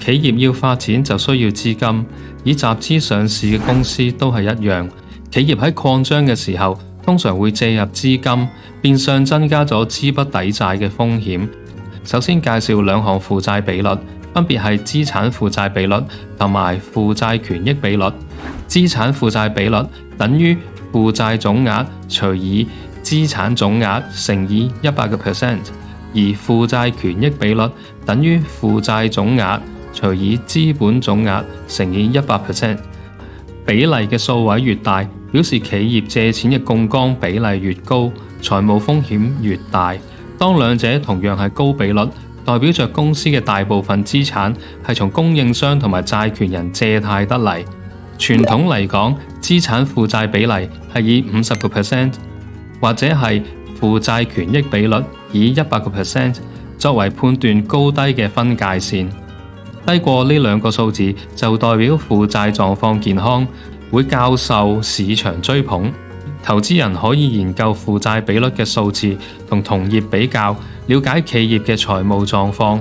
企業要發展就需要資金，以集資上市嘅公司都係一樣。企業喺擴張嘅時候，通常會借入資金，變相增加咗資不抵債嘅風險。首先介紹兩項負債比率，分別係資產負債比率同埋負債權益比率。資產負債比率等於負債總額除以資產總額乘以100%，而負債權益比率等於負債總額除以資本總額乘以100%。比例嘅數位越大，表示企業借錢嘅槓桿比例越高，財務風險越大。當兩者同樣係高比率，代表着公司嘅大部分資產係從供應商同埋債權人借貸得嚟。傳統嚟講，資產負債比例係以50%，或者係負債權益比率以100% 作為判斷高低嘅分界線。低過呢兩個數字就代表負債狀況健康，會較受市場追捧。投資人可以研究負債比率嘅數字同同業比較，了解企業嘅財務狀況，